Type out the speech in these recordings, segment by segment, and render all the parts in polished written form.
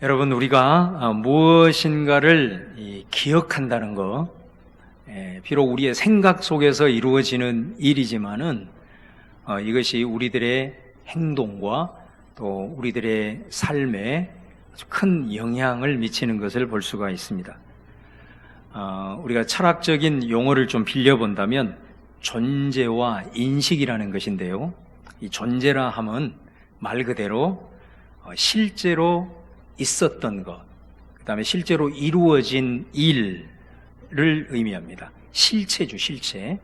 여러분, 우리가 무엇인가를 기억한다는 것, 비록 우리의 생각 속에서 이루어지는 일이지만은 이것이 우리들의 행동과 또 우리들의 삶에 아주 큰 영향을 미치는 것을 볼 수가 있습니다. 우리가 철학적인 용어를 좀 빌려본다면 존재와 인식이라는 것인데요. 이 존재라 함은 말 그대로 실제로 있었던 것, 그 다음에 실제로 이루어진 일을 의미합니다. 실체죠, 실체.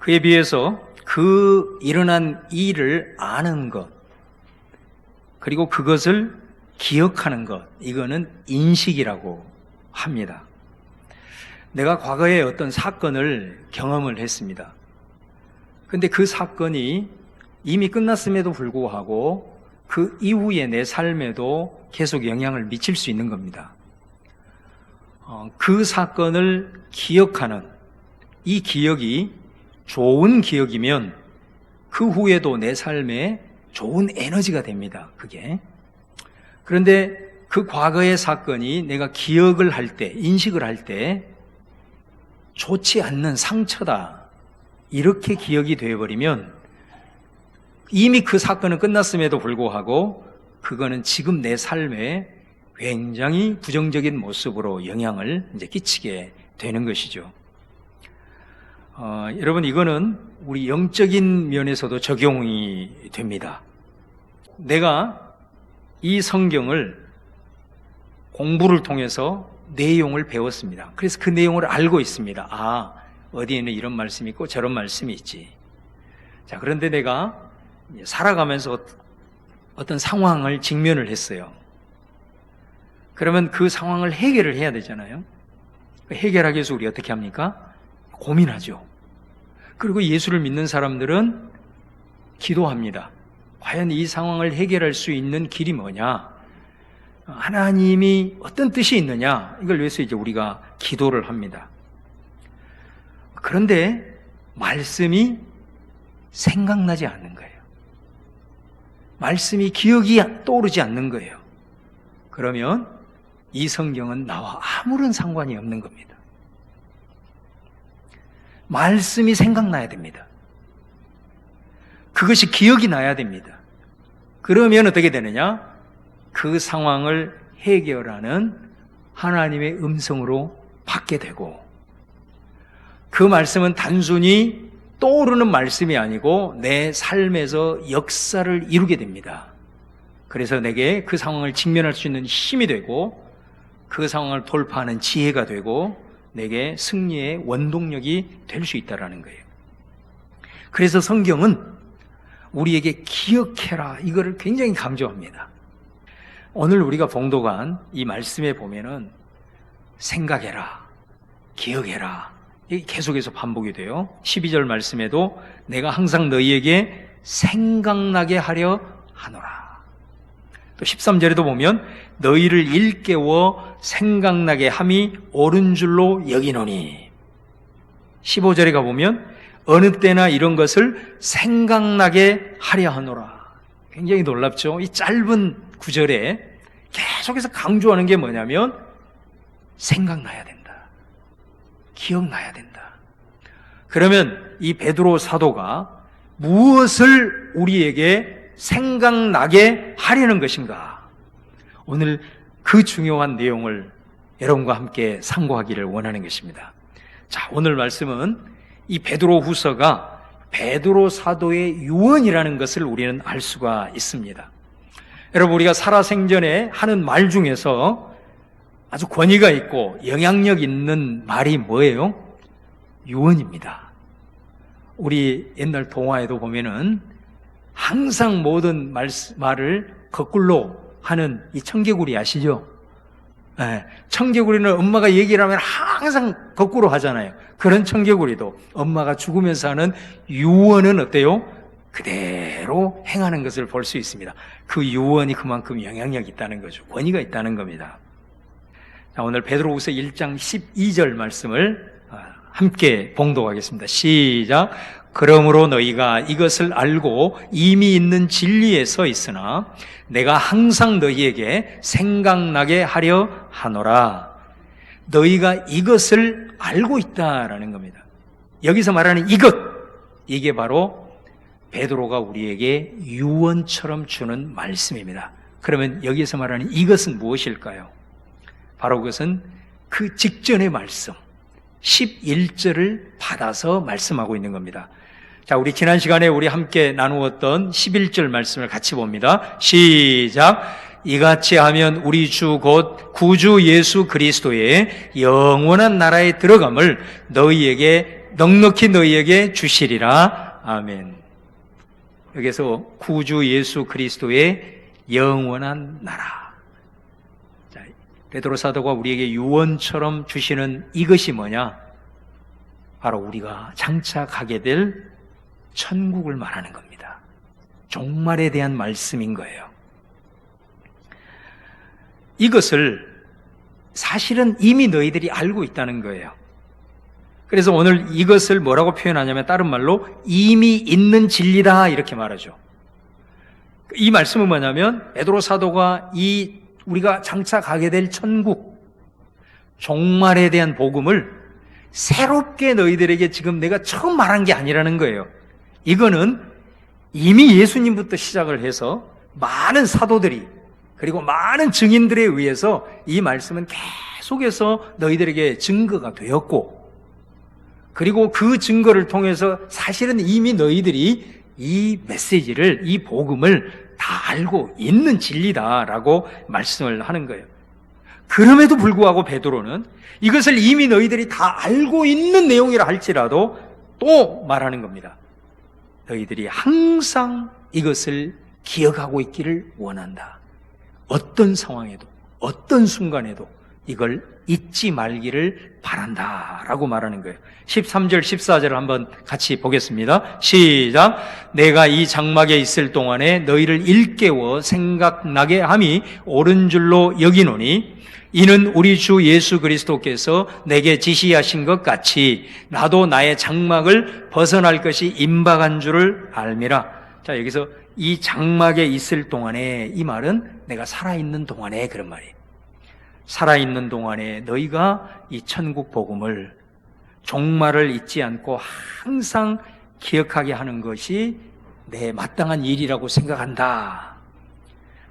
그에 비해서 그 일어난 일을 아는 것, 그리고 그것을 기억하는 것, 이거는 인식이라고 합니다. 내가 과거에 어떤 사건을 경험을 했습니다. 근데 그 사건이 이미 끝났음에도 불구하고 그 이후에 내 삶에도 계속 영향을 미칠 수 있는 겁니다. 그 사건을 기억하는 이 기억이 좋은 기억이면 그 후에도 내 삶에 좋은 에너지가 됩니다. 그게. 그런데 그 과거의 사건이 내가 기억을 할 때, 인식을 할 때 좋지 않는 상처다, 이렇게 기억이 되어버리면 이미 그 사건은 끝났음에도 불구하고 그거는 지금 내 삶에 굉장히 부정적인 모습으로 영향을 이제 끼치게 되는 것이죠. 여러분, 이거는 우리 영적인 면에서도 적용이 됩니다. 내가 이 성경을 공부를 통해서 내용을 배웠습니다. 그래서 그 내용을 알고 있습니다. 어디에는 이런 말씀이 있고 저런 말씀이 있지. 자, 그런데 내가 살아가면서 어떤 상황을 직면을 했어요. 그러면 그 상황을 해결을 해야 되잖아요. 해결하기 위해서 우리 어떻게 합니까? 고민하죠. 그리고 예수를 믿는 사람들은 기도합니다. 과연 이 상황을 해결할 수 있는 길이 뭐냐? 하나님이 어떤 뜻이 있느냐? 이걸 위해서 이제 우리가 기도를 합니다. 그런데 말씀이 생각나지 않는 거예요. 말씀이 기억이 떠오르지 않는 거예요. 그러면 이 성경은 나와 아무런 상관이 없는 겁니다. 말씀이 생각나야 됩니다. 그것이 기억이 나야 됩니다. 그러면 어떻게 되느냐? 그 상황을 해결하는 하나님의 음성으로 받게 되고, 그 말씀은 단순히 떠오르는 말씀이 아니고 내 삶에서 역사를 이루게 됩니다. 그래서 내게 그 상황을 직면할 수 있는 힘이 되고, 그 상황을 돌파하는 지혜가 되고, 내게 승리의 원동력이 될 수 있다는 거예요. 그래서 성경은 우리에게 기억해라, 이거를 굉장히 강조합니다. 오늘 우리가 봉독한 이 말씀에 보면은 생각해라, 기억해라, 이게 계속해서 반복이 돼요. 12절 말씀에도 내가 항상 너희에게 생각나게 하려 하노라. 또 13절에도 보면 너희를 일깨워 생각나게 함이 옳은 줄로 여기노니. 15절에 가보면 어느 때나 이런 것을 생각나게 하려 하노라. 굉장히 놀랍죠? 이 짧은 구절에 계속해서 강조하는 게 뭐냐면 생각나야 된다, 기억나야 된다. 그러면 이 베드로 사도가 무엇을 우리에게 생각나게 하려는 것인가? 오늘 그 중요한 내용을 여러분과 함께 상고하기를 원하는 것입니다. 자, 오늘 말씀은 이 베드로 후서가 베드로 사도의 유언이라는 것을 우리는 알 수가 있습니다. 여러분, 우리가 살아생전에 하는 말 중에서 아주 권위가 있고 영향력 있는 말이 뭐예요? 유언입니다. 우리 옛날 동화에도 보면은 항상 모든 말을 거꾸로 하는 이 청개구리 아시죠? 네, 청개구리는 엄마가 얘기를 하면 항상 거꾸로 하잖아요. 그런 청개구리도 엄마가 죽으면서 하는 유언은 어때요? 그대로 행하는 것을 볼 수 있습니다. 그 유언이 그만큼 영향력이 있다는 거죠. 권위가 있다는 겁니다. 자, 오늘 베드로후서 1장 12절 말씀을 함께 봉독하겠습니다. 시작. 그러므로 너희가 이것을 알고 이미 있는 진리에 서 있으나 내가 항상 너희에게 생각나게 하려 하노라. 너희가 이것을 알고 있다라는 겁니다. 여기서 말하는 이것, 이게 바로 베드로가 우리에게 유언처럼 주는 말씀입니다. 그러면 여기서 말하는 이것은 무엇일까요? 바로 그것은 그 직전의 말씀 11절을 받아서 말씀하고 있는 겁니다. 자, 우리 지난 시간에 우리 함께 나누었던 11절 말씀을 같이 봅니다. 시작. 이같이 하면 우리 주 곧 구주 예수 그리스도의 영원한 나라에 들어감을 넉넉히 너희에게 주시리라. 아멘. 여기서 구주 예수 그리스도의 영원한 나라. 자, 베드로 사도가 우리에게 유언처럼 주시는 이것이 뭐냐? 바로 우리가 장차 가게 될 천국을 말하는 겁니다. 종말에 대한 말씀인 거예요. 이것을 사실은 이미 너희들이 알고 있다는 거예요. 그래서 오늘 이것을 뭐라고 표현하냐면 다른 말로 이미 있는 진리다 이렇게 말하죠. 이 말씀은 뭐냐면 베드로 사도가 우리가 장차 가게 될 천국, 종말에 대한 복음을 새롭게 너희들에게 지금 내가 처음 말한 게 아니라는 거예요. 이거는 이미 예수님부터 시작을 해서 많은 사도들이 그리고 많은 증인들에 의해서 이 말씀은 계속해서 너희들에게 증거가 되었고, 그리고 그 증거를 통해서 사실은 이미 너희들이 이 메시지를, 이 복음을 다 알고 있는 진리다라고 말씀을 하는 거예요. 그럼에도 불구하고 베드로는 이것을 이미 너희들이 다 알고 있는 내용이라 할지라도 또 말하는 겁니다. 너희들이 항상 이것을 기억하고 있기를 원한다. 어떤 상황에도, 어떤 순간에도 이걸 잊지 말기를 바란다 라고 말하는 거예요. 13절, 14절을 한번 같이 보겠습니다. 시작. 내가 이 장막에 있을 동안에 너희를 일깨워 생각나게 함이 옳은 줄로 여기노니 이는 우리 주 예수 그리스도께서 내게 지시하신 것 같이 나도 나의 장막을 벗어날 것이 임박한 줄을 알미라. 자, 여기서 이 장막에 있을 동안에, 이 말은 내가 살아있는 동안에 그런 말이에요. 살아있는 동안에 너희가 이 천국 복음을, 종말을 잊지 않고 항상 기억하게 하는 것이 내 마땅한 일이라고 생각한다.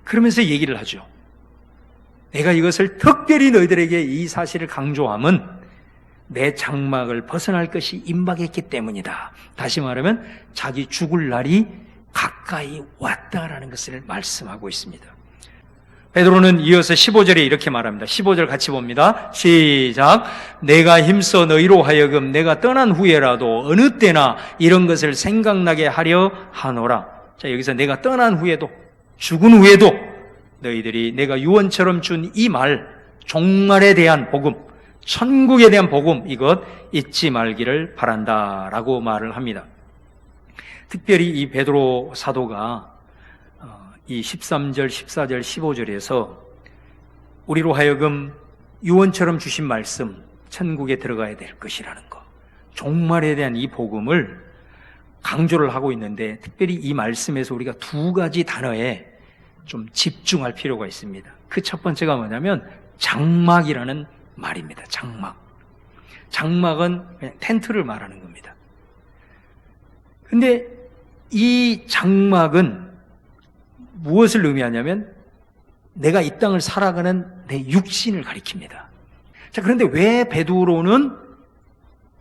그러면서 얘기를 하죠. 내가 이것을 특별히 너희들에게 이 사실을 강조함은 내 장막을 벗어날 것이 임박했기 때문이다. 다시 말하면 자기 죽을 날이 가까이 왔다라는 것을 말씀하고 있습니다. 베드로는 이어서 15절에 이렇게 말합니다. 15절 같이 봅니다. 시작. 내가 힘써 너희로 하여금 내가 떠난 후에라도 어느 때나 이런 것을 생각나게 하려 하노라. 자, 여기서 내가 떠난 후에도, 죽은 후에도 너희들이 내가 유언처럼 준 이 말, 종말에 대한 복음, 천국에 대한 복음, 이것 잊지 말기를 바란다라고 말을 합니다. 특별히 이 베드로 사도가 이 13절, 14절, 15절에서 우리로 하여금 유언처럼 주신 말씀, 천국에 들어가야 될 것이라는 것, 종말에 대한 이 복음을 강조를 하고 있는데, 특별히 이 말씀에서 우리가 두 가지 단어에 좀 집중할 필요가 있습니다. 그 첫 번째가 뭐냐면 장막이라는 말입니다. 장막. 장막은 그냥 텐트를 말하는 겁니다. 근데 이 장막은 무엇을 의미하냐면 내가 이 땅을 살아가는 내 육신을 가리킵니다. 자, 그런데 왜 베드로는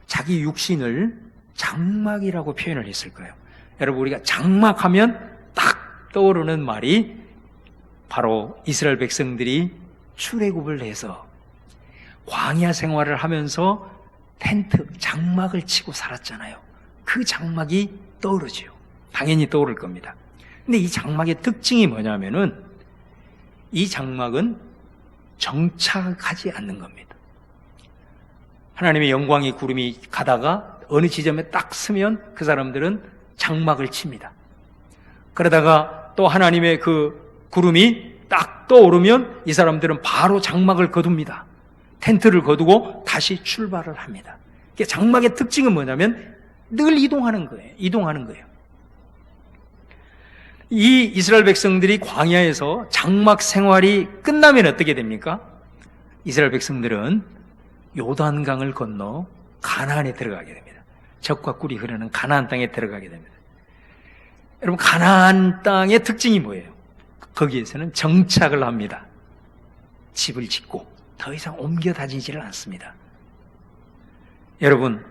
자기 육신을 장막이라고 표현을 했을까요? 여러분, 우리가 장막하면 딱 떠오르는 말이 바로 이스라엘 백성들이 출애굽을 해서 광야 생활을 하면서 텐트, 장막을 치고 살았잖아요. 그 장막이 떠오르죠. 당연히 떠오를 겁니다. 근데 이 장막의 특징이 뭐냐면은 이 장막은 정착하지 않는 겁니다. 하나님의 영광의 구름이 가다가 어느 지점에 딱 서면 그 사람들은 장막을 칩니다. 그러다가 또 하나님의 그 구름이 딱 떠오르면 이 사람들은 바로 장막을 거둡니다. 텐트를 거두고 다시 출발을 합니다. 장막의 특징은 뭐냐면 늘 이동하는 거예요. 이동하는 거예요. 이 이스라엘 백성들이 광야에서 장막 생활이 끝나면 어떻게 됩니까? 이스라엘 백성들은 요단강을 건너 가나안에 들어가게 됩니다. 젖과 꿀이 흐르는 가나안 땅에 들어가게 됩니다. 여러분, 가나안 땅의 특징이 뭐예요? 거기에서는 정착을 합니다. 집을 짓고 더 이상 옮겨 다니지를 않습니다. 여러분,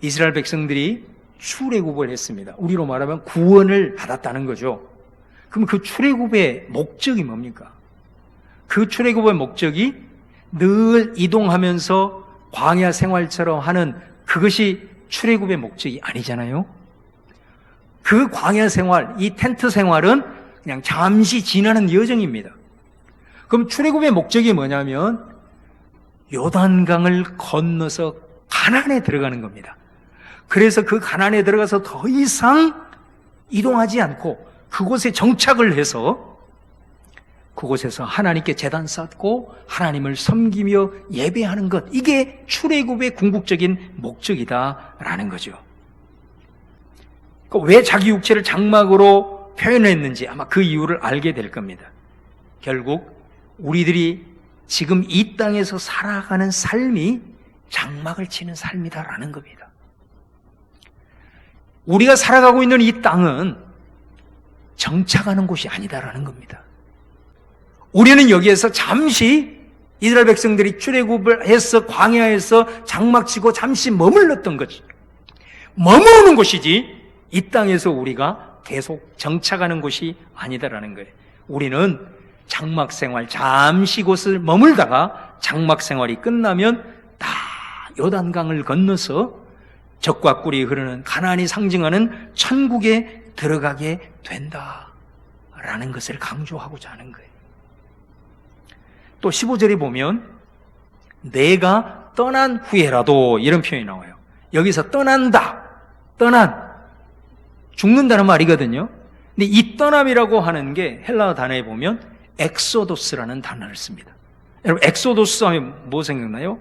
이스라엘 백성들이 출애굽을 했습니다. 우리로 말하면 구원을 받았다는 거죠. 그럼 그 출애굽의 목적이 뭡니까? 그 출애굽의 목적이 늘 이동하면서 광야 생활처럼 하는 그것이 출애굽의 목적이 아니잖아요. 그 광야 생활, 이 텐트 생활은 그냥 잠시 지나는 여정입니다. 그럼 출애굽의 목적이 뭐냐면 요단강을 건너서 가나안에 들어가는 겁니다. 그래서 그 가나안에 들어가서 더 이상 이동하지 않고 그곳에 정착을 해서 그곳에서 하나님께 제단 쌓고 하나님을 섬기며 예배하는 것, 이게 출애굽의 궁극적인 목적이다라는 거죠. 왜 자기 육체를 장막으로 표현했는지 아마 그 이유를 알게 될 겁니다. 결국 우리들이 지금 이 땅에서 살아가는 삶이 장막을 치는 삶이다라는 겁니다. 우리가 살아가고 있는 이 땅은 정착하는 곳이 아니다라는 겁니다. 우리는 여기에서 잠시 이스라엘 백성들이 출애굽을 해서 광야에서 장막 치고 잠시 머물렀던 거지. 머무르는 곳이지 이 땅에서 우리가 계속 정착하는 곳이 아니다라는 거예요. 우리는 장막 생활 잠시 곳을 머물다가 장막 생활이 끝나면 다 요단강을 건너서 젖과 꿀이 흐르는 가나안이 상징하는 천국에 들어가게 된다라는 것을 강조하고자 하는 거예요. 또 15절에 보면 내가 떠난 후에라도 이런 표현이 나와요. 여기서 떠난다, 죽는다는 말이거든요. 근데 이 떠남이라고 하는 게 헬라어 단어에 보면 엑소도스라는 단어를 씁니다. 여러분, 엑소도스 하면 뭐 생각나요?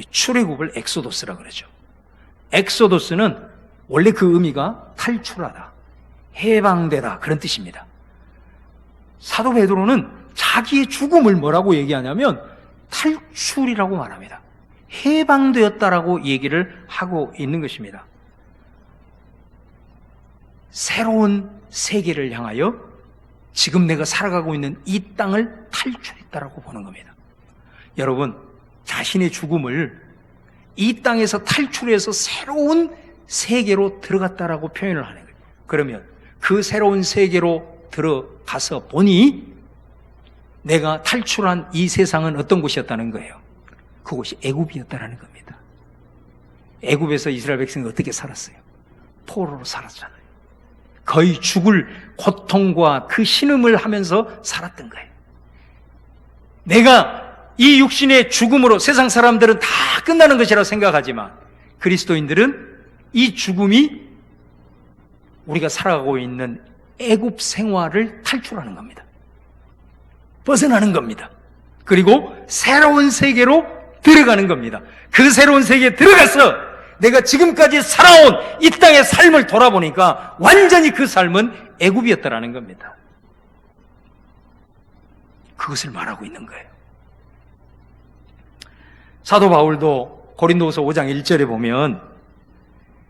출애굽을 엑소도스라고 그러죠. 엑소도스는 원래 그 의미가 탈출하다, 해방되다 그런 뜻입니다. 사도 베드로는 자기의 죽음을 뭐라고 얘기하냐면 탈출이라고 말합니다. 해방되었다라고 얘기를 하고 있는 것입니다. 새로운 세계를 향하여 지금 내가 살아가고 있는 이 땅을 탈출했다라고 보는 겁니다. 여러분, 자신의 죽음을 이 땅에서 탈출해서 새로운 세계로 들어갔다라고 표현을 하는 거예요. 그러면 그 새로운 세계로 들어가서 보니 내가 탈출한 이 세상은 어떤 곳이었다는 거예요? 그곳이 애굽이었다는 겁니다. 애굽에서 이스라엘 백성이 어떻게 살았어요? 포로로 살았잖아요. 거의 죽을 고통과 그 신음을 하면서 살았던 거예요. 내가 이 육신의 죽음으로 세상 사람들은 다 끝나는 것이라고 생각하지만 그리스도인들은 이 죽음이 우리가 살아가고 있는 애굽 생활을 탈출하는 겁니다. 벗어나는 겁니다. 그리고 새로운 세계로 들어가는 겁니다. 그 새로운 세계에 들어가서 내가 지금까지 살아온 이 땅의 삶을 돌아보니까 완전히 그 삶은 애굽이었다라는 겁니다. 그것을 말하고 있는 거예요. 사도 바울도 고린도후서 5장 1절에 보면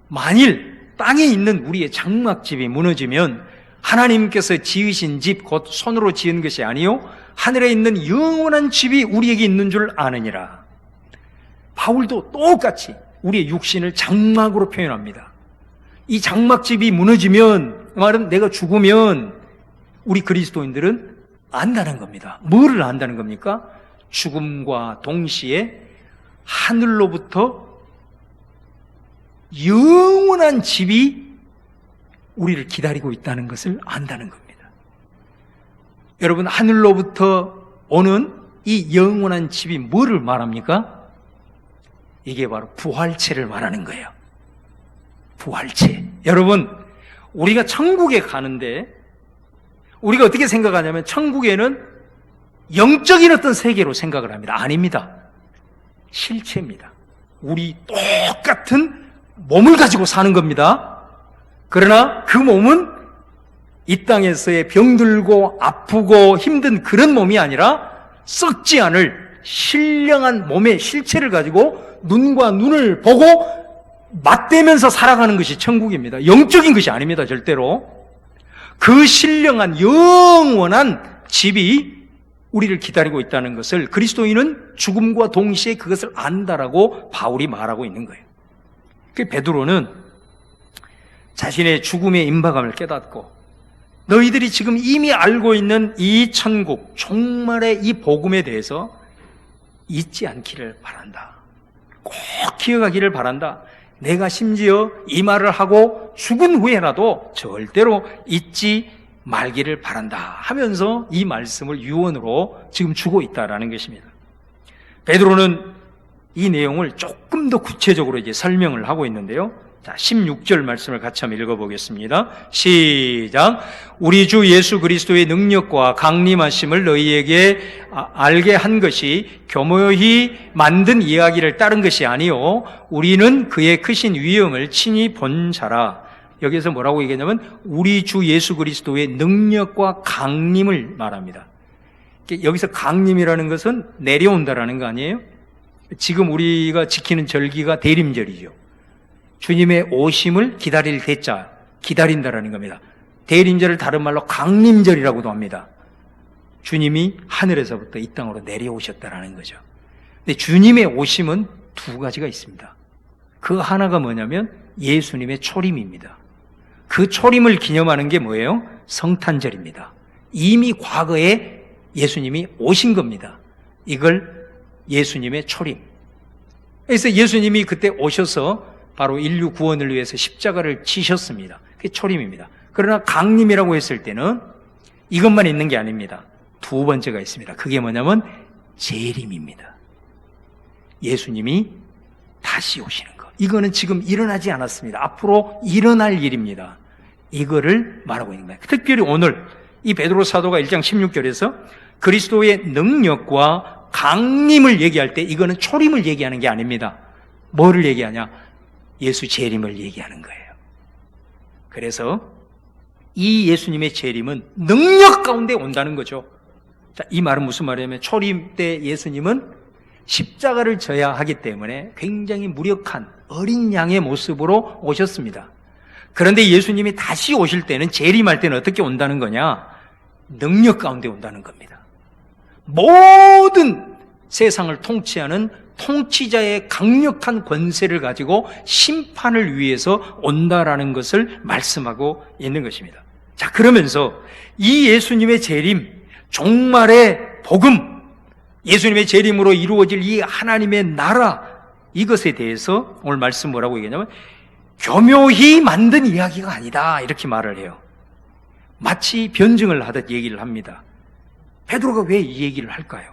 만일 땅에 있는 우리의 장막집이 무너지면 하나님께서 지으신 집 곧 손으로 지은 것이 아니요 하늘에 있는 영원한 집이 우리에게 있는 줄 아느니라. 바울도 똑같이 우리의 육신을 장막으로 표현합니다. 이 장막집이 무너지면, 그 말은 내가 죽으면 우리 그리스도인들은 안다는 겁니다. 뭐를 안다는 겁니까? 죽음과 동시에 하늘로부터 영원한 집이 우리를 기다리고 있다는 것을 안다는 겁니다. 여러분, 하늘로부터 오는 이 영원한 집이 뭐를 말합니까? 이게 바로 부활체를 말하는 거예요. 부활체. 여러분, 우리가 천국에 가는데 우리가 어떻게 생각하냐면 천국에는 영적인 어떤 세계로 생각을 합니다. 아닙니다. 실체입니다. 우리 똑같은 몸을 가지고 사는 겁니다. 그러나 그 몸은 이 땅에서의 병들고 아프고 힘든 그런 몸이 아니라 썩지 않을 신령한 몸의 실체를 가지고 눈과 눈을 보고 맞대면서 살아가는 것이 천국입니다. 영적인 것이 아닙니다. 절대로. 그 신령한 영원한 집이 우리를 기다리고 있다는 것을 그리스도인은 죽음과 동시에 그것을 안다라고 바울이 말하고 있는 거예요. 그 베드로는 자신의 죽음의 임박함을 깨닫고 너희들이 지금 이미 알고 있는 이 천국, 종말의 이 복음에 대해서 잊지 않기를 바란다. 꼭 기억하기를 바란다. 내가 심지어 이 말을 하고 죽은 후에라도 절대로 잊지 말기를 바란다 하면서 이 말씀을 유언으로 지금 주고 있다라는 것입니다. 베드로는 이 내용을 조금 더 구체적으로 이제 설명을 하고 있는데요. 자, 16절 말씀을 같이 한번 읽어보겠습니다. 시작. 우리 주 예수 그리스도의 능력과 강림하심을 너희에게 알게 한 것이 교묘히 만든 이야기를 따른 것이 아니요 우리는 그의 크신 위엄을 친히 본 자라. 여기서 뭐라고 얘기하냐면 우리 주 예수 그리스도의 능력과 강림을 말합니다. 여기서 강림이라는 것은 내려온다라는 거 아니에요? 지금 우리가 지키는 절기가 대림절이죠. 주님의 오심을 기다릴 대자, 기다린다라는 겁니다. 대림절을 다른 말로 강림절이라고도 합니다. 주님이 하늘에서부터 이 땅으로 내려오셨다라는 거죠. 근데 주님의 오심은 두 가지가 있습니다. 그 하나가 뭐냐면 예수님의 초림입니다. 그 초림을 기념하는 게 뭐예요? 성탄절입니다. 이미 과거에 예수님이 오신 겁니다. 이걸 예수님의 초림. 그래서 예수님이 그때 오셔서 바로 인류 구원을 위해서 십자가를 지셨습니다. 그게 초림입니다. 그러나 강림이라고 했을 때는 이것만 있는 게 아닙니다. 두 번째가 있습니다. 그게 뭐냐면 재림입니다. 예수님이 다시 오시는 것. 이거는 지금 일어나지 않았습니다. 앞으로 일어날 일입니다. 이거를 말하고 있는 거예요. 특별히 오늘 이 베드로 사도가 1장 16절에서 그리스도의 능력과 강림을 얘기할 때 이거는 초림을 얘기하는 게 아닙니다. 뭐를 얘기하냐? 예수 재림을 얘기하는 거예요. 그래서 이 예수님의 재림은 능력 가운데 온다는 거죠. 자, 이 말은 무슨 말이냐면 초림 때 예수님은 십자가를 져야 하기 때문에 굉장히 무력한 어린 양의 모습으로 오셨습니다. 그런데 예수님이 다시 오실 때는 재림할 때는 어떻게 온다는 거냐? 능력 가운데 온다는 겁니다. 모든 세상을 통치하는 통치자의 강력한 권세를 가지고 심판을 위해서 온다라는 것을 말씀하고 있는 것입니다. 자, 그러면서 이 예수님의 재림, 종말의 복음, 예수님의 재림으로 이루어질 이 하나님의 나라, 이것에 대해서 오늘 말씀 뭐라고 얘기하냐면 교묘히 만든 이야기가 아니다 이렇게 말을 해요. 마치 변증을 하듯 얘기를 합니다. 베드로가 왜 이 얘기를 할까요?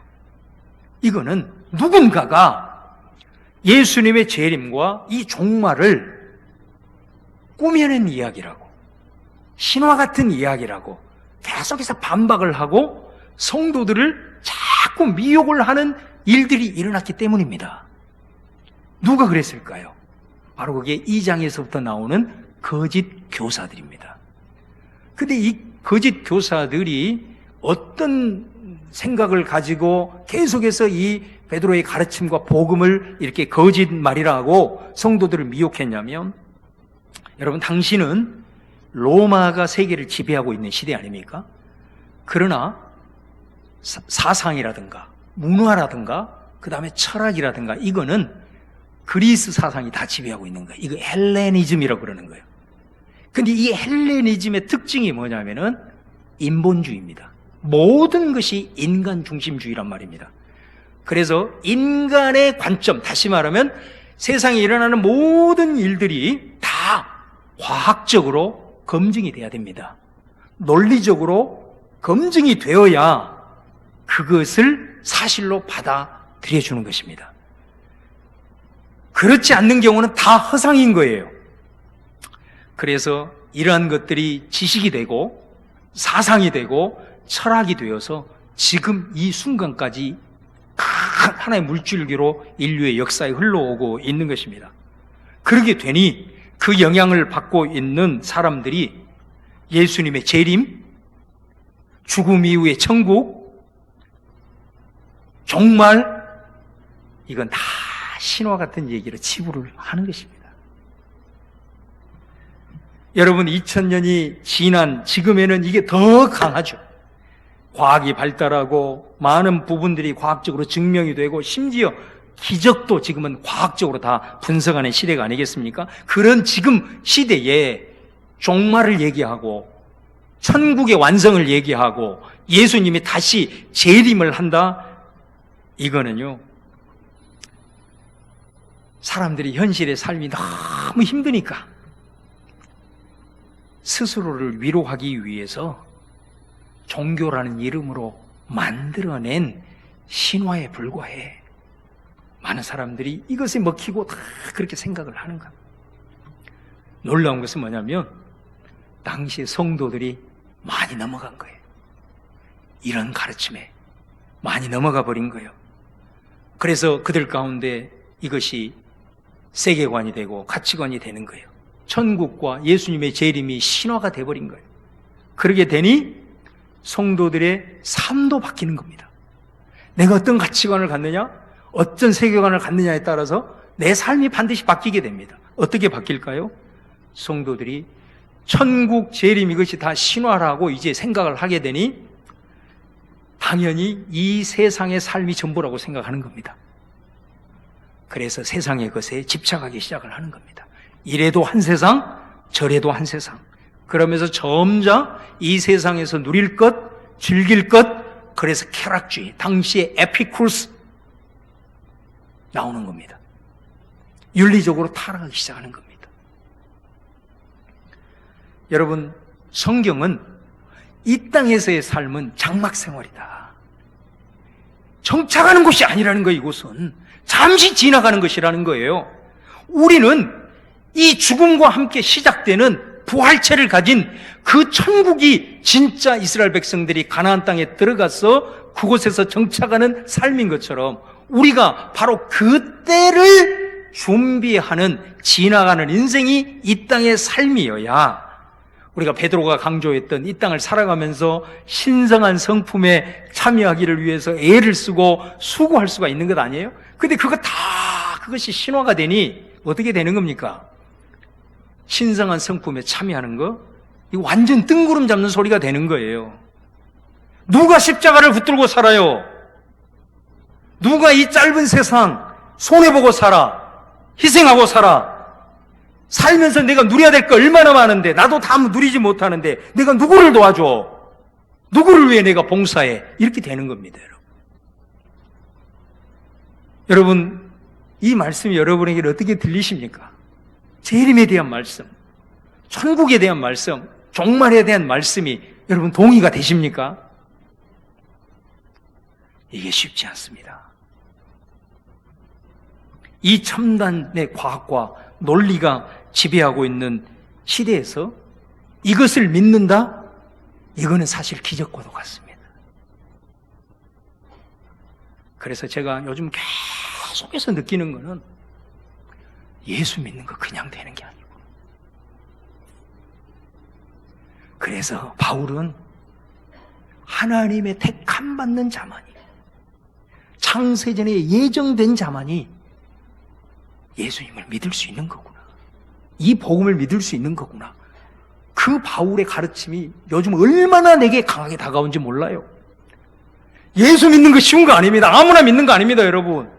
이거는 누군가가 예수님의 재림과 이 종말을 꾸며낸 이야기라고, 신화 같은 이야기라고 계속해서 반박을 하고 성도들을 자꾸 미혹을 하는 일들이 일어났기 때문입니다. 누가 그랬을까요? 바로 그게 2장에서부터 나오는 거짓 교사들입니다. 근데 이 거짓 교사들이 어떤 생각을 가지고 계속해서 이 베드로의 가르침과 복음을 이렇게 거짓말이라 하고 성도들을 미혹했냐면, 여러분, 당신은 로마가 세계를 지배하고 있는 시대 아닙니까? 그러나 사상이라든가 문화라든가 그 다음에 철학이라든가 이거는 그리스 사상이 다 지배하고 있는 거예요. 이거 헬레니즘이라고 그러는 거예요. 근데 이 헬레니즘의 특징이 뭐냐면은 인본주의입니다. 모든 것이 인간 중심주의란 말입니다. 그래서 인간의 관점, 다시 말하면 세상에 일어나는 모든 일들이 다 과학적으로 검증이 돼야 됩니다. 논리적으로 검증이 되어야 그것을 사실로 받아들여주는 것입니다. 그렇지 않는 경우는 다 허상인 거예요. 그래서 이러한 것들이 지식이 되고 사상이 되고 철학이 되어서 지금 이 순간까지 큰 하나의 물줄기로 인류의 역사에 흘러오고 있는 것입니다. 그러게 되니 그 영향을 받고 있는 사람들이 예수님의 재림, 죽음 이후의 천국, 종말, 이건 다 신화 같은 얘기로 치부를 하는 것입니다. 여러분, 2000년이 지난 지금에는 이게 더 강하죠. 과학이 발달하고 많은 부분들이 과학적으로 증명이 되고 심지어 기적도 지금은 과학적으로 다 분석하는 시대가 아니겠습니까? 그런 지금 시대에 종말을 얘기하고 천국의 완성을 얘기하고 예수님이 다시 재림을 한다? 이거는요, 사람들이 현실의 삶이 너무 힘드니까 스스로를 위로하기 위해서 종교라는 이름으로 만들어낸 신화에 불과해. 많은 사람들이 이것에 먹히고 다 그렇게 생각을 하는 겁니다. 놀라운 것은 뭐냐면 당시 성도들이 많이 넘어간 거예요. 이런 가르침에 많이 넘어가 버린 거예요. 그래서 그들 가운데 이것이 세계관이 되고 가치관이 되는 거예요. 천국과 예수님의 재림이 신화가 돼버린 거예요. 그러게 되니 성도들의 삶도 바뀌는 겁니다. 내가 어떤 가치관을 갖느냐, 어떤 세계관을 갖느냐에 따라서 내 삶이 반드시 바뀌게 됩니다. 어떻게 바뀔까요? 성도들이 천국 재림 이것이 다 신화라고 이제 생각을 하게 되니 당연히 이 세상의 삶이 전부라고 생각하는 겁니다. 그래서 세상의 것에 집착하기 시작을 하는 겁니다. 이래도 한 세상, 저래도 한 세상. 그러면서 점점 이 세상에서 누릴 것, 즐길 것, 그래서 쾌락주의, 당시의 에피쿠르스 나오는 겁니다. 윤리적으로 타락하기 시작하는 겁니다. 여러분, 성경은 이 땅에서의 삶은 장막 생활이다. 정착하는 곳이 아니라는 거예요. 이곳은 잠시 지나가는 것이라는 거예요. 우리는 이 죽음과 함께 시작되는 부활체를 가진 그 천국이 진짜 이스라엘 백성들이 가나안 땅에 들어가서 그곳에서 정착하는 삶인 것처럼 우리가 바로 그 때를 준비하는 지나가는 인생이 이 땅의 삶이어야 우리가 베드로가 강조했던 이 땅을 살아가면서 신성한 성품에 참여하기를 위해서 애를 쓰고 수고할 수가 있는 것 아니에요? 근데 그것이 신화가 되니 어떻게 되는 겁니까? 신성한 성품에 참여하는 거? 이거 완전 뜬구름 잡는 소리가 되는 거예요. 누가 십자가를 붙들고 살아요? 누가 이 짧은 세상 손해보고 살아? 희생하고 살아? 살면서 내가 누려야 될 거 얼마나 많은데 나도 다 누리지 못하는데 내가 누구를 도와줘? 누구를 위해 내가 봉사해? 이렇게 되는 겁니다. 여러분, 이 말씀이 여러분에게 어떻게 들리십니까? 재림에 대한 말씀, 천국에 대한 말씀, 종말에 대한 말씀이 여러분 동의가 되십니까? 이게 쉽지 않습니다. 이 첨단의 과학과 논리가 지배하고 있는 시대에서 이것을 믿는다? 이거는 사실 기적과도 같습니다. 그래서 제가 요즘 계속해서 느끼는 거는 예수 믿는 거 그냥 되는 게 아니고, 그래서 바울은 하나님의 택함 받는 자만이, 창세전에 예정된 자만이 예수님을 믿을 수 있는 거구나, 이 복음을 믿을 수 있는 거구나. 그 바울의 가르침이 요즘 얼마나 내게 강하게 다가온지 몰라요. 예수 믿는 거 쉬운 거 아닙니다. 아무나 믿는 거 아닙니다, 여러분.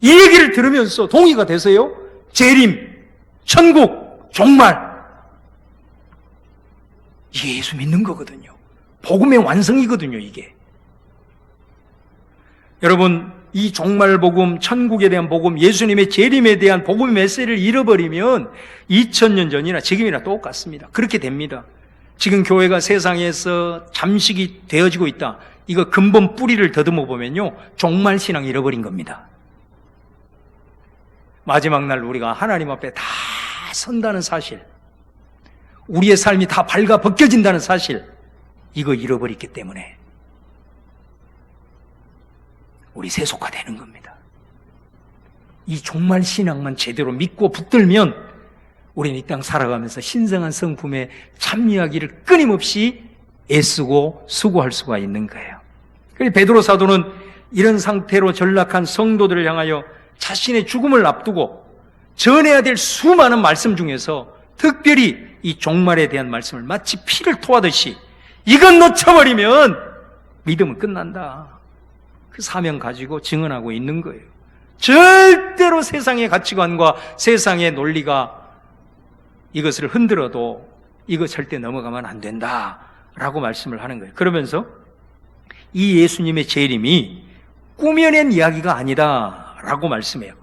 이 얘기를 들으면서 동의가 되세요? 재림, 천국, 종말, 이게 예수 믿는 거거든요. 복음의 완성이거든요, 이게. 여러분, 이 종말 복음, 천국에 대한 복음, 예수님의 재림에 대한 복음의 메시지를 잃어버리면 2000년 전이나 지금이나 똑같습니다. 그렇게 됩니다. 지금 교회가 세상에서 잠식이 되어지고 있다. 이거 근본 뿌리를 더듬어 보면요, 종말 신앙 잃어버린 겁니다. 마지막 날 우리가 하나님 앞에 다 선다는 사실, 우리의 삶이 다 발가 벗겨진다는 사실, 이거 잃어버렸기 때문에 우리 세속화되는 겁니다. 이 종말 신앙만 제대로 믿고 붙들면 우리는 이 땅 살아가면서 신성한 성품에 참여하기를 끊임없이 애쓰고 수고할 수가 있는 거예요. 그래서 베드로 사도는 이런 상태로 전락한 성도들을 향하여 자신의 죽음을 앞두고 전해야 될 수많은 말씀 중에서 특별히 이 종말에 대한 말씀을 마치 피를 토하듯이 이건 놓쳐버리면 믿음은 끝난다. 그 사명 가지고 증언하고 있는 거예요. 절대로 세상의 가치관과 세상의 논리가 이것을 흔들어도 이거 절대 넘어가면 안 된다라고 말씀을 하는 거예요. 그러면서 이 예수님의 재림이 꾸며낸 이야기가 아니다라고 말씀해요.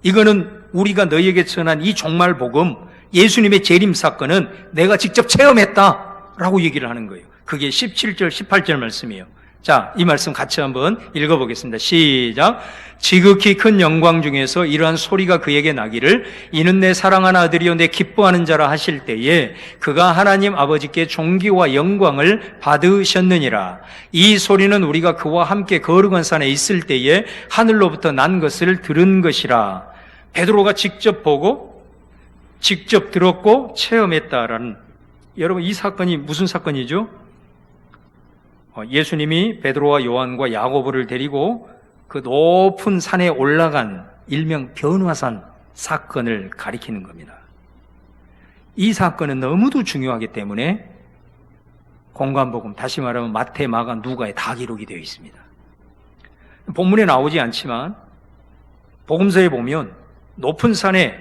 이거는 우리가 너희에게 전한 이 종말 복음, 예수님의 재림 사건은 내가 직접 체험했다라고 얘기를 하는 거예요. 그게 17절, 18절 말씀이에요. 자, 이 말씀 같이 한번 읽어보겠습니다. 시작. 지극히 큰 영광 중에서 이러한 소리가 그에게 나기를 이는 내 사랑하는 아들이요 내 기뻐하는 자라 하실 때에 그가 하나님 아버지께 존귀와 영광을 받으셨느니라. 이 소리는 우리가 그와 함께 거룩한 산에 있을 때에 하늘로부터 난 것을 들은 것이라. 베드로가 직접 보고 직접 들었고 체험했다라는, 여러분 이 사건이 무슨 사건이죠? 예수님이 베드로와 요한과 야고보를 데리고 그 높은 산에 올라간 일명 변화산 사건을 가리키는 겁니다. 이 사건은 너무도 중요하기 때문에 공관복음, 다시 말하면 마태, 마가, 누가에 다 기록이 되어 있습니다. 본문에 나오지 않지만 복음서에 보면 높은 산에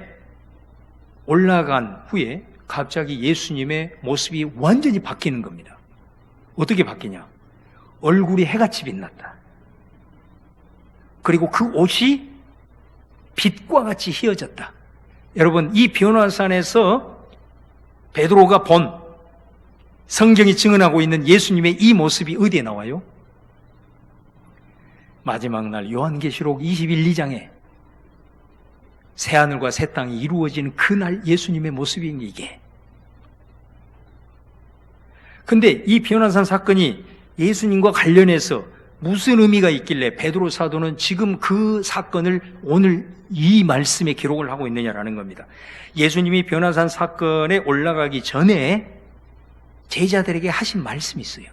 올라간 후에 갑자기 예수님의 모습이 완전히 바뀌는 겁니다. 어떻게 바뀌냐? 얼굴이 해같이 빛났다. 그리고 그 옷이 빛과 같이 휘어졌다. 여러분, 이 변화산에서 베드로가 본 성경이 증언하고 있는 예수님의 이 모습이 어디에 나와요? 마지막 날 요한계시록 21, 2장에 새하늘과 새 땅이 이루어지는 그날 예수님의 모습인 이게. 근데 이 변화산 사건이 예수님과 관련해서 무슨 의미가 있길래 베드로 사도는 지금 그 사건을 오늘 이 말씀에 기록을 하고 있느냐라는 겁니다. 예수님이 변화산 사건에 올라가기 전에 제자들에게 하신 말씀이 있어요.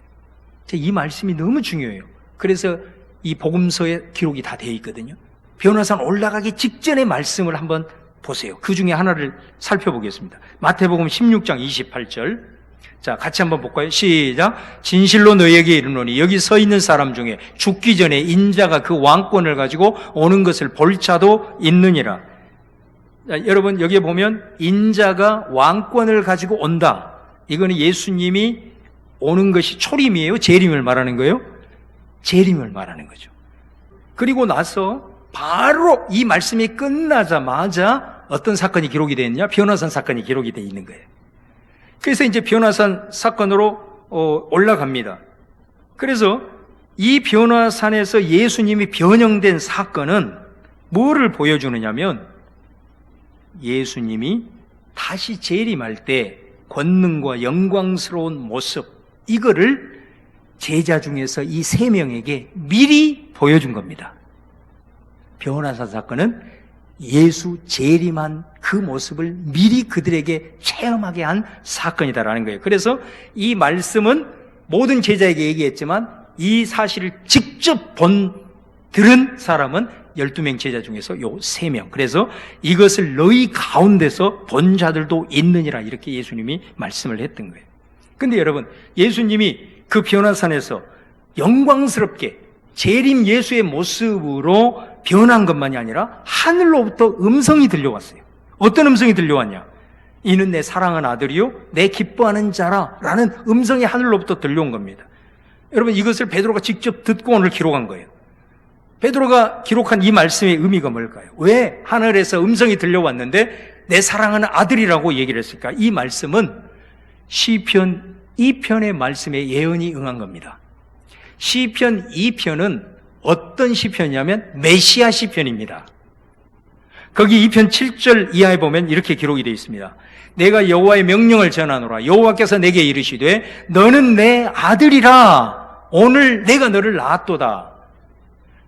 이 말씀이 너무 중요해요. 그래서 이 복음서에 기록이 다 되어 있거든요. 변화산 올라가기 직전의 말씀을 한번 보세요. 그 중에 하나를 살펴보겠습니다. 마태복음 16장 28절. 자, 같이 한번 볼까요? 시작. 진실로 너희에게 이르노니 여기 서 있는 사람 중에 죽기 전에 인자가 그 왕권을 가지고 오는 것을 볼 자도 있느니라. 자, 여러분 여기에 보면 인자가 왕권을 가지고 온다. 이거는 예수님이 오는 것이 초림이에요? 재림을 말하는 거예요? 재림을 말하는 거죠. 그리고 나서 바로 이 말씀이 끝나자마자 어떤 사건이 기록이 되어 있느냐? 변화산 사건이 기록이 되어 있는 거예요. 그래서 이제 변화산 사건으로 올라갑니다. 그래서 이 변화산에서 예수님이 변형된 사건은 뭐를 보여주느냐면 예수님이 다시 재림할 때 권능과 영광스러운 모습, 이거를 제자 중에서 이 세 명에게 미리 보여준 겁니다. 변화산 사건은 예수 재림한 그 모습을 미리 그들에게 체험하게 한 사건이다라는 거예요. 그래서 이 말씀은 모든 제자에게 얘기했지만 이 사실을 직접 들은 사람은 12명 제자 중에서 요 3명. 그래서 이것을 너희 가운데서 본 자들도 있느니라, 이렇게 예수님이 말씀을 했던 거예요. 근데 여러분, 예수님이 그 변화산에서 영광스럽게 재림 예수의 모습으로 변한 것만이 아니라 하늘로부터 음성이 들려왔어요. 어떤 음성이 들려왔냐? 이는 내 사랑하는 아들이요 내 기뻐하는 자라 라는 음성이 하늘로부터 들려온 겁니다. 여러분, 이것을 베드로가 직접 듣고 오늘 기록한 거예요. 베드로가 기록한 이 말씀의 의미가 뭘까요? 왜 하늘에서 음성이 들려왔는데 내 사랑하는 아들이라고 얘기를 했을까? 이 말씀은 시편 2편의 말씀에 예언이 응한 겁니다. 시편 2편은 어떤 시편이냐면 메시아 시편입니다. 거기 2편 7절 이하에 보면 이렇게 기록이 되어 있습니다. 내가 여호와의 명령을 전하노라. 여호와께서 내게 이르시되 너는 내 아들이라. 오늘 내가 너를 낳았도다.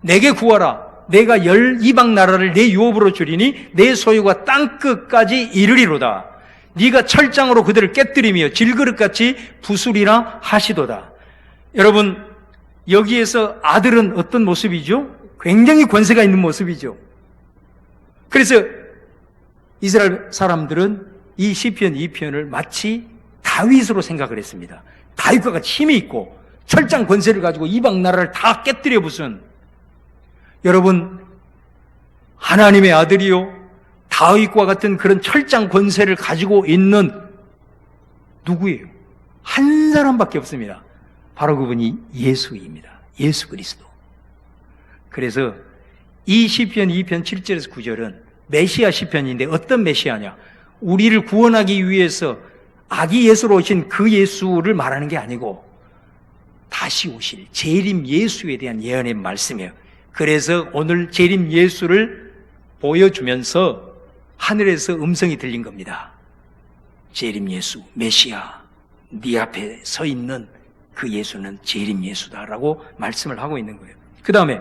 내게 구하라. 내가 이방 나라를 내 유업으로 주리니 내 소유가 땅끝까지 이르리로다. 네가 철장으로 그들을 깨뜨리며 질그릇같이 부수리라 하시도다. 여러분, 여기에서 아들은 어떤 모습이죠? 굉장히 권세가 있는 모습이죠. 그래서 이스라엘 사람들은 이 시편 2편을 마치 다윗으로 생각을 했습니다. 다윗과 같이 힘이 있고 철장 권세를 가지고 이방 나라를 다 깨뜨려 부순, 여러분, 하나님의 아들이요, 다윗과 같은 그런 철장 권세를 가지고 있는 누구예요? 한 사람밖에 없습니다. 바로 그분이 예수입니다. 예수 그리스도. 그래서 이 시편 2편 7절에서 9절은 메시아 시편인데 어떤 메시아냐? 우리를 구원하기 위해서 아기 예수로 오신 그 예수를 말하는 게 아니고 다시 오실 재림 예수에 대한 예언의 말씀이에요. 그래서 오늘 재림 예수를 보여주면서 하늘에서 음성이 들린 겁니다. 재림 예수, 메시아, 네 앞에 서 있는 그 예수는 재림 예수다라고 말씀을 하고 있는 거예요. 그 다음에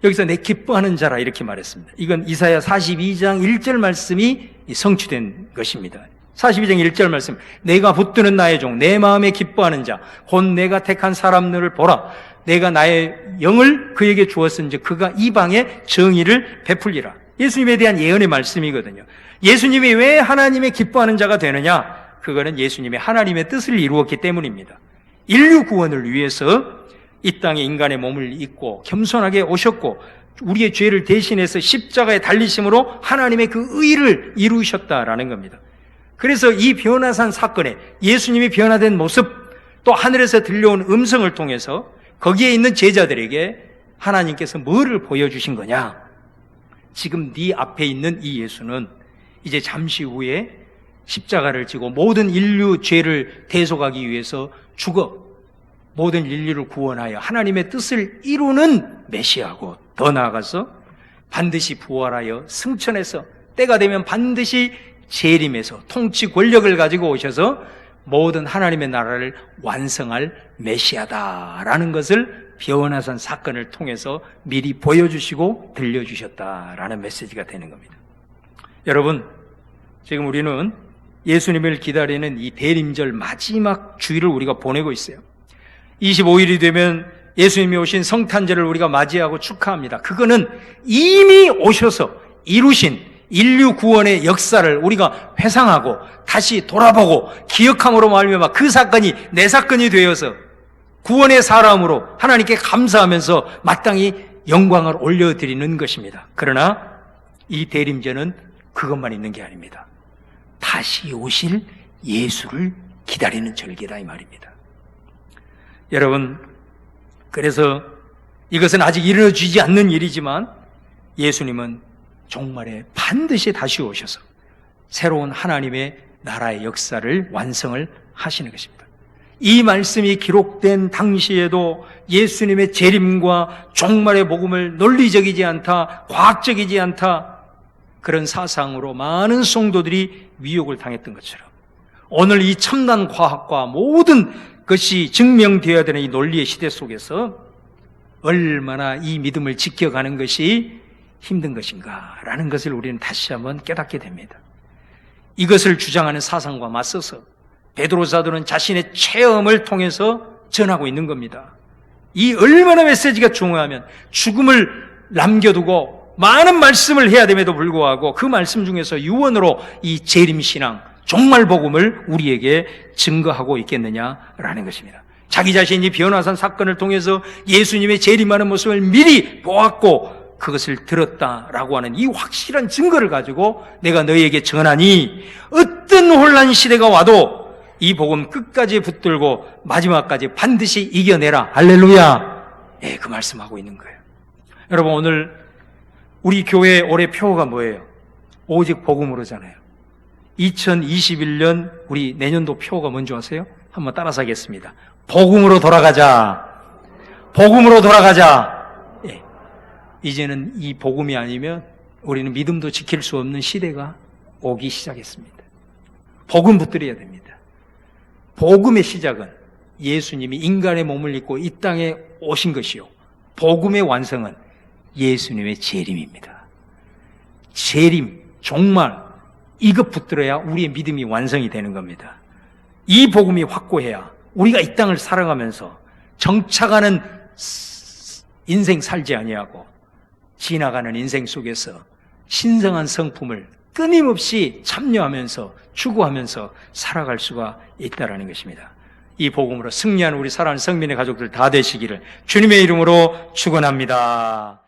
여기서 내 기뻐하는 자라 이렇게 말했습니다. 이건 이사야 42장 1절 말씀이 성취된 것입니다. 42장 1절 말씀, 내가 붙드는 나의 종, 내 마음에 기뻐하는 자, 곧 내가 택한 사람들을 보라. 내가 나의 영을 그에게 주었은즉 그가 이방에 정의를 베풀리라. 예수님에 대한 예언의 말씀이거든요. 예수님이 왜 하나님의 기뻐하는 자가 되느냐? 그거는 예수님이 하나님의 뜻을 이루었기 때문입니다. 인류 구원을 위해서 이 땅에 인간의 몸을 입고 겸손하게 오셨고 우리의 죄를 대신해서 십자가에 달리심으로 하나님의 그 의를 이루셨다라는 겁니다. 그래서 이 변화산 사건에 예수님이 변화된 모습, 또 하늘에서 들려온 음성을 통해서 거기에 있는 제자들에게 하나님께서 뭐를 보여주신 거냐? 지금 네 앞에 있는 이 예수는 이제 잠시 후에 십자가를 지고 모든 인류 죄를 대속하기 위해서 죽어 모든 인류를 구원하여 하나님의 뜻을 이루는 메시아고, 더 나아가서 반드시 부활하여 승천해서 때가 되면 반드시 재림해서 통치 권력을 가지고 오셔서 모든 하나님의 나라를 완성할 메시아다라는 것을 변화산 사건을 통해서 미리 보여주시고 들려주셨다라는 메시지가 되는 겁니다. 여러분, 지금 우리는 예수님을 기다리는 이 대림절 마지막 주일을 우리가 보내고 있어요. 25일이 되면 예수님이 오신 성탄절을 우리가 맞이하고 축하합니다. 그거는 이미 오셔서 이루신 인류 구원의 역사를 우리가 회상하고 다시 돌아보고 기억함으로 말미암아 그 사건이 내 사건이 되어서 구원의 사람으로 하나님께 감사하면서 마땅히 영광을 올려드리는 것입니다. 그러나 이 대림절은 그것만 있는 게 아닙니다. 다시 오실 예수를 기다리는 절기다 이 말입니다. 여러분, 그래서 이것은 아직 이루어지지 않는 일이지만 예수님은 종말에 반드시 다시 오셔서 새로운 하나님의 나라의 역사를 완성을 하시는 것입니다. 이 말씀이 기록된 당시에도 예수님의 재림과 종말의 복음을 논리적이지 않다, 과학적이지 않다, 그런 사상으로 많은 성도들이 미혹을 당했던 것처럼 오늘 이 첨단 과학과 모든 것이 증명되어야 되는 이 논리의 시대 속에서 얼마나 이 믿음을 지켜가는 것이 힘든 것인가라는 것을 우리는 다시 한번 깨닫게 됩니다. 이것을 주장하는 사상과 맞서서 베드로 사도는 자신의 체험을 통해서 전하고 있는 겁니다. 이 얼마나 메시지가 중요하면 죽음을 남겨두고 많은 말씀을 해야 됨에도 불구하고 그 말씀 중에서 유언으로 이 재림신앙, 종말복음을 우리에게 증거하고 있겠느냐라는 것입니다. 자기 자신이 변화산 사건을 통해서 예수님의 재림하는 모습을 미리 보았고 그것을 들었다라고 하는 이 확실한 증거를 가지고 내가 너희에게 전하니 어떤 혼란 시대가 와도 이 복음 끝까지 붙들고 마지막까지 반드시 이겨내라. 할렐루야. 예, 그 말씀하고 있는 거예요. 여러분, 오늘 우리 교회의 올해 표어가 뭐예요? 오직 복음으로잖아요. 2021년 우리 내년도 표어가 뭔지 아세요? 한번 따라서 하겠습니다. 복음으로 돌아가자. 복음으로 돌아가자. 예. 이제는 이 복음이 아니면 우리는 믿음도 지킬 수 없는 시대가 오기 시작했습니다. 복음 붙들어야 됩니다. 복음의 시작은 예수님이 인간의 몸을 입고 이 땅에 오신 것이요, 복음의 완성은 예수님의 재림입니다. 재림, 종말, 이것 붙들어야 우리의 믿음이 완성이 되는 겁니다. 이 복음이 확고해야 우리가 이 땅을 살아가면서 정착하는 인생 살지 아니하고 지나가는 인생 속에서 신성한 성품을 끊임없이 참여하면서 추구하면서 살아갈 수가 있다는 것입니다. 이 복음으로 승리하는 우리 사랑하는 성민의 가족들 다 되시기를 주님의 이름으로 축원합니다.